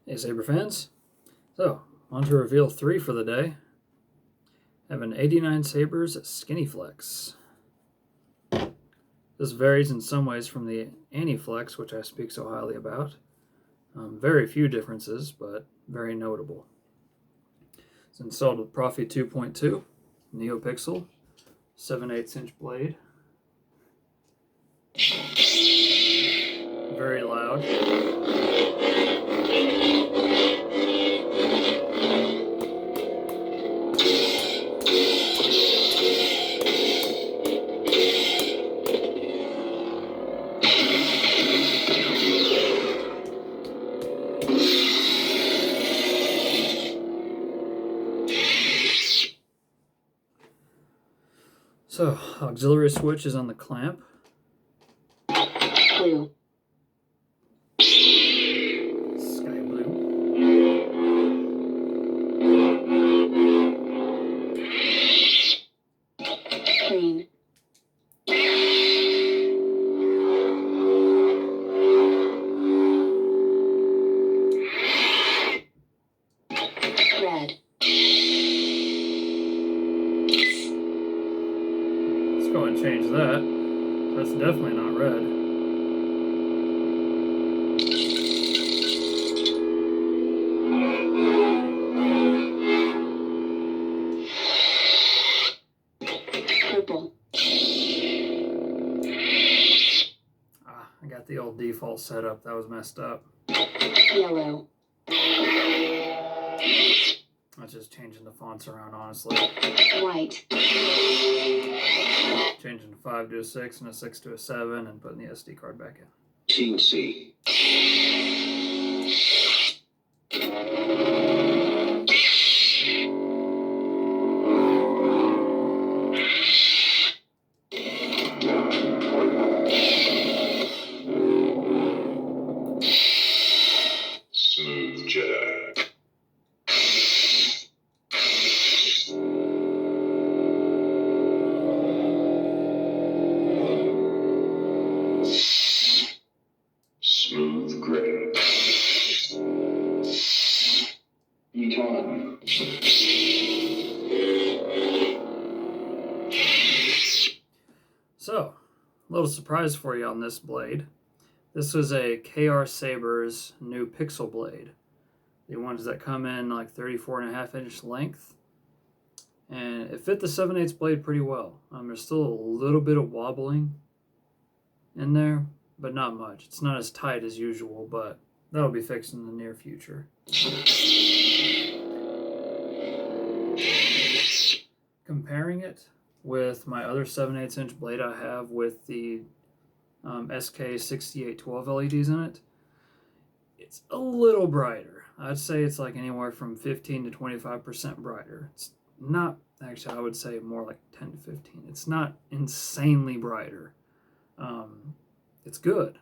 Hey Saber fans, so on to reveal 3 for the day. I have an 89sabers Skinnyflex. This varies in some ways from the Anti-Flex, which I speak so highly about. Very few differences, but very notable. It's installed with Proffie 2.2, NeoPixel, 7/8 inch blade. Very loud. So, auxiliary switch is on the clamp. Blue. Sky blue. Green. Red. Let's go and change that. That's definitely not red. Purple. I got the old default setup. That was messed up. Yellow. That's just changing the fonts around, honestly. White. Changing a 5 to a 6 and a 6 to a 7 and putting the SD card back in. Team C. Smooth Jedi. Smooth Gray. Eton. So, a little surprise for you on this blade. This was a KR Sabers new pixel blade. The ones that come in like 34.5 inch length. And it fit the 7/8 blade pretty well. There's still a little bit of wobbling in there, but not much. It's not as tight as usual, but that'll be fixed in the near future. Comparing it with my other 7/8 inch blade I have with the SK6812 LEDs in it, it's a little brighter. I'd say it's like anywhere from 15 to 25% brighter. It's not, actually I would say more like 10 to 15. It's not insanely brighter. It's good.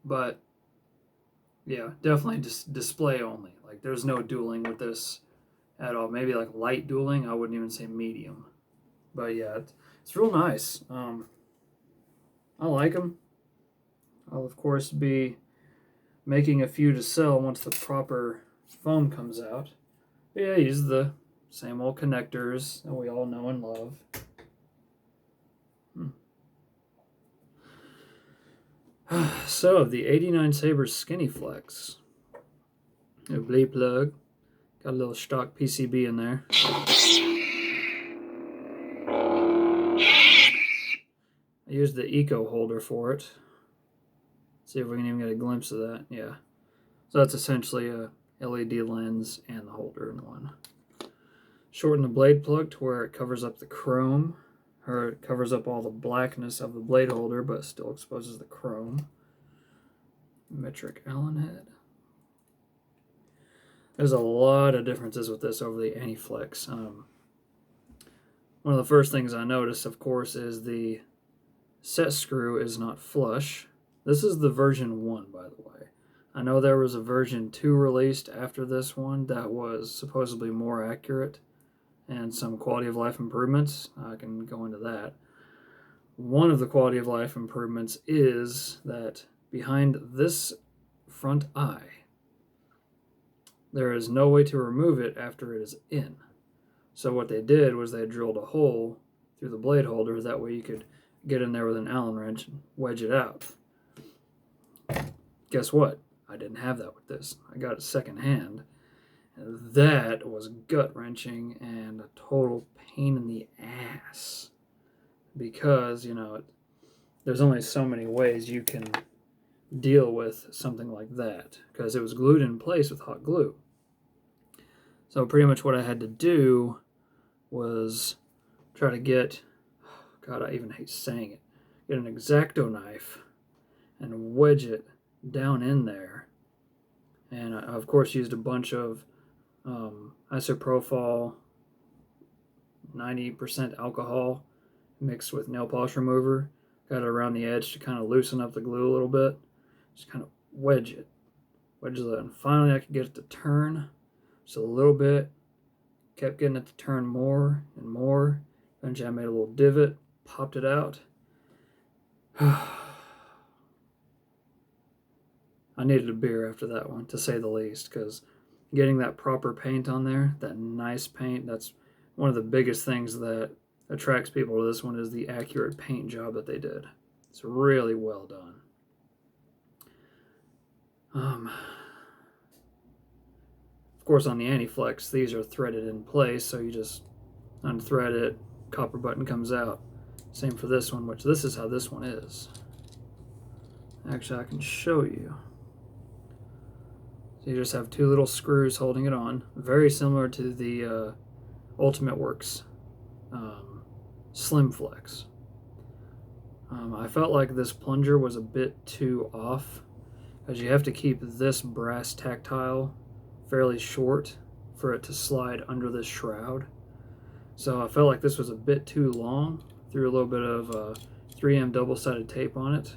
But yeah, definitely just display only. Like there's no dueling with this at all. Maybe like light dueling, I wouldn't even say medium. But yeah, it's real nice. I like them. I'll of course be making a few to sell once the proper foam comes out. But yeah, use the same old connectors that we all know and love. So, the 89sabers Skinnyflex. A blade plug. Got a little stock PCB in there. I used the Eco holder for it. See if we can even get a glimpse of that. Yeah. So that's essentially a LED lens and the holder in one. Shorten the blade plug to where it covers up the chrome. Or it covers up all the blackness of the blade holder, but still exposes the chrome. Metric Allen head. There's a lot of differences with this over the Anti-Flex. One of the first things I noticed, of course, is the set screw is not flush. This is the version 1, by the way. I know there was a version 2 released after this one that was supposedly more accurate and some quality of life improvements. I can go into that. One of the quality of life improvements is that behind this front eye, there is no way to remove it after it is in. So what they did was they drilled a hole through the blade holder. That way you could get in there with an Allen wrench and wedge it out. Guess what? I didn't have that with this. I got it secondhand. That was gut-wrenching and a total pain in the ass. Because, there's only so many ways you can deal with something like that. Because it was glued in place with hot glue. So pretty much what I had to do was try to get, God, I even hate saying it, get an X-Acto knife and wedge it down in there. And I, of course, used a bunch of isopropyl 90% alcohol mixed with nail polish remover. Got it around the edge to kind of loosen up the glue a little bit. Just kind of wedge it. And finally I could get it to turn just a little bit. Kept getting it to turn more and more. Eventually I made a little divot, popped it out. I needed a beer after that one, to say the least, because getting that proper paint on there, that nice paint, that's one of the biggest things that attracts people to this one, is the accurate paint job that they did. It's really well done. Of course, on the Skinnyflex, these are threaded in place, so you just unthread it, copper button comes out. Same for this one, which this is how this one is. Actually, I can show you. So you just have two little screws holding it on, very similar to the Ultimate Works Slimflex. I felt like this plunger was a bit too off, as you have to keep this brass tactile fairly short for it to slide under this shroud. So I felt like this was a bit too long. Threw a little bit of 3M double-sided tape on it.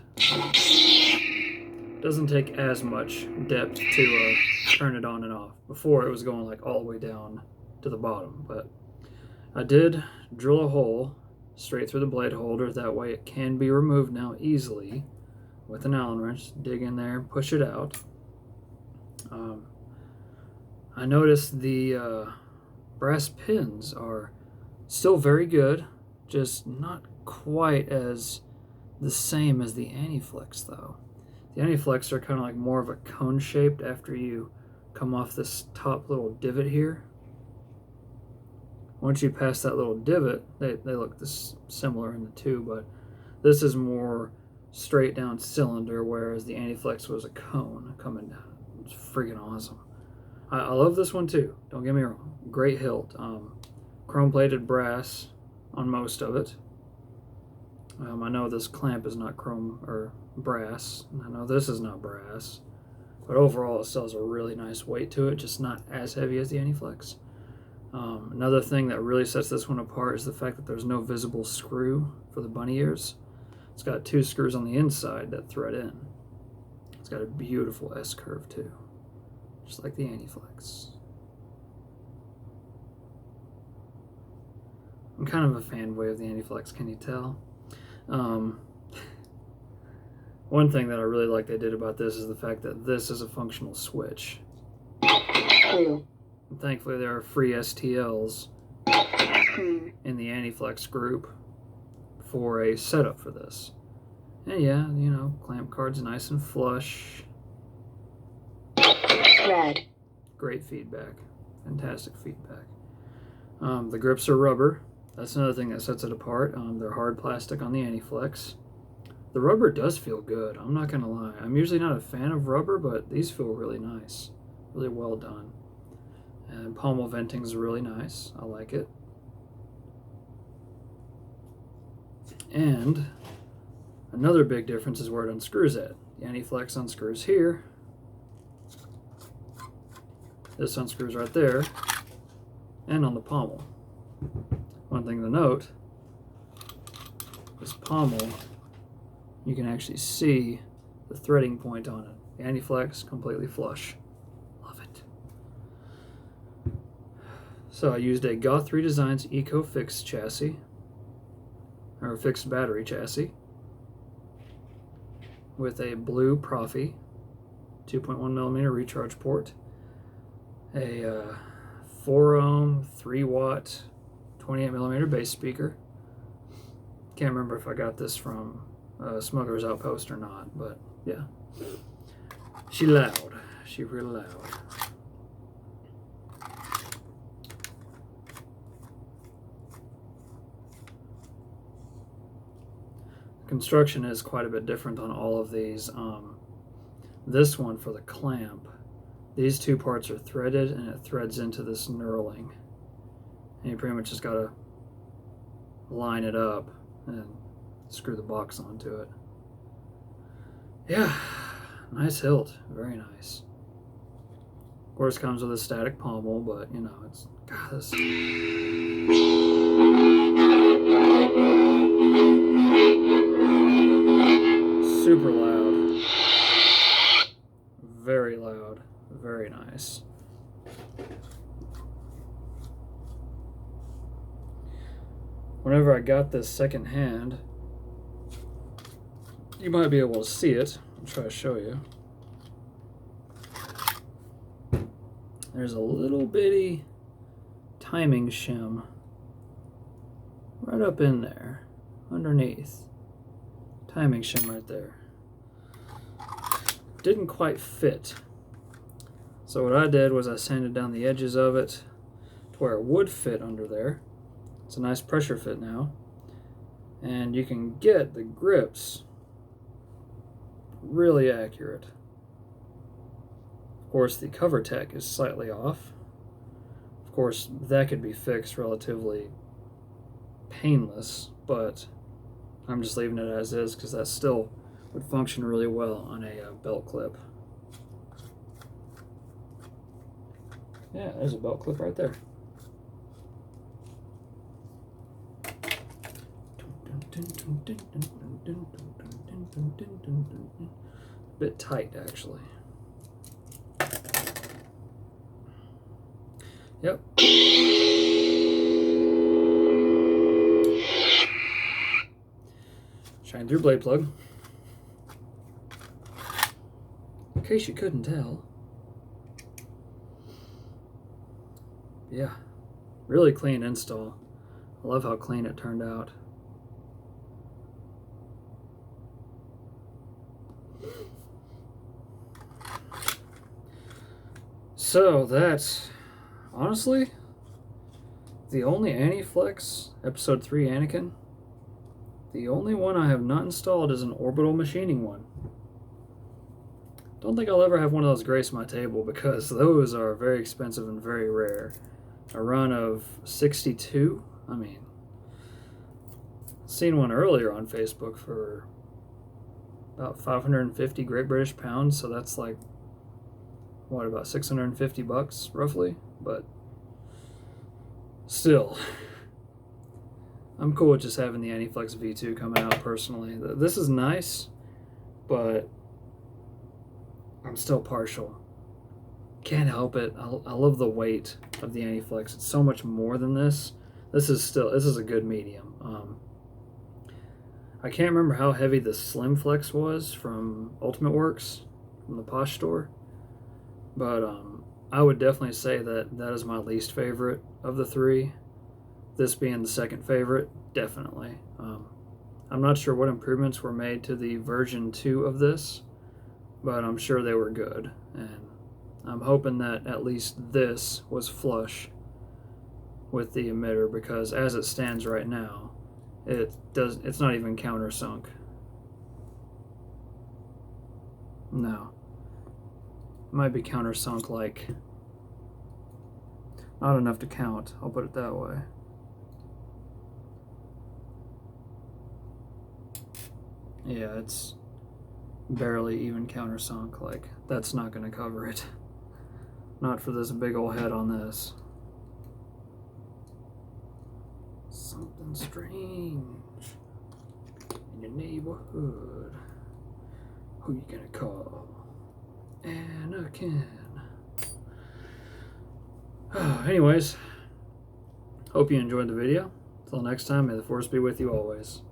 Doesn't take as much depth to turn it on and off. Before it was going like all the way down to the bottom, but I did drill a hole straight through the blade holder. That way it can be removed now easily with an Allen wrench. Dig in there, push it out. I noticed the brass pins are still very good, just not quite as the same as the Skinnyflex though. The Skinnyflex are kind of like more of a cone shaped after you come off this top little divot here. Once you pass that little divot, they look similar in the two, but this is more straight down cylinder, whereas the Skinnyflex was a cone coming down. It's freaking awesome. I love this one too, don't get me wrong. Great hilt. Chrome plated brass on most of it. I know this clamp is not chrome or brass. I know this is not brass. But overall, it still has a really nice weight to it, just not as heavy as the Skinnyflex. Another thing that really sets this one apart is the fact that there's no visible screw for the bunny ears. It's got two screws on the inside that thread in. It's got a beautiful S-curve too, just like the Skinnyflex. I'm kind of a fanboy of the Skinnyflex, can you tell? One thing that I really like they did about this is the fact that this is a functional switch. Blue. And thankfully there are free STLs in the Skinnyflex group for a setup for this. And yeah, clamp card's nice and flush. Red. Great feedback. Fantastic feedback. The grips are rubber. That's another thing that sets it apart. They're hard plastic on the Skinnyflex. The rubber does feel good, I'm not gonna lie. I'm usually not a fan of rubber, but these feel really nice. Really well done. And pommel venting is really nice. I like it. And another big difference is where it unscrews at. The Skinnyflex unscrews here. This unscrews right there. And on the pommel. One thing to note, this pommel, you can actually see the threading point on it. The Skinnyflex, completely flush. Love it. So I used a Goth3 Designs Eco Fixed chassis, or fixed battery chassis, with a blue proffie 2.1mm recharge port, a 4 ohm, 3 watt, 28 millimeter bass speaker. Can't remember if I got this from Smuggler's Outpost or not, but yeah. She loud. She real loud. Construction is quite a bit different on all of these. This one for the clamp, these two parts are threaded and it threads into this knurling. And you pretty much just gotta line it up and screw the box onto it. Yeah, nice hilt, very nice. Of course, comes with a static pommel, but you know, it's God, this. Super loud, very loud, very nice. Whenever I got this second hand, you might be able to see it. I'll try to show you. There's a little bitty timing shim right up in there, underneath. Timing shim right there. Didn't quite fit. So what I did was I sanded down the edges of it to where it would fit under there. It's a nice pressure fit now. And you can get the grips really accurate. Of course, the cover tech is slightly off. Of course, that could be fixed relatively painless, but I'm just leaving it as is because that still would function really well on a belt clip. Yeah, there's a belt clip right there. Bit tight, actually. Yep. Shine through blade plug. In case you couldn't tell. Yeah, really clean install. I love how clean it turned out. So that's honestly the only Aniflex Episode 3 Anakin. The only one I have not installed is an orbital machining one. Don't think I'll ever have one of those grace my table because those are very expensive and very rare. A run of 62, I mean, seen one earlier on Facebook for about 550 Great British pounds, so that's like, what, about 650 bucks roughly? But still, I'm cool with just having the Aniflex V2 coming out personally. This is nice, but I'm still partial. Can't help it. I love the weight of the Aniflex. It's so much more than this. This is a good medium. I can't remember how heavy the Slimflex was from Ultimate Works, from the Posh store, but I would definitely say that is my least favorite of the three. This being the second favorite, definitely. I'm not sure what improvements were made to the version 2 of this, but I'm sure they were good, and I'm hoping that at least this was flush with the emitter, because as it stands right now, it's not even countersunk. No. It might be countersunk, like not enough to count, I'll put it that way. Yeah, it's barely even countersunk, like that's not going to cover it. Not for this big old head on this. Something strange in your neighborhood. Who you gonna call? Anakin. Anyways, hope you enjoyed the video. Till next time, may the Force be with you always.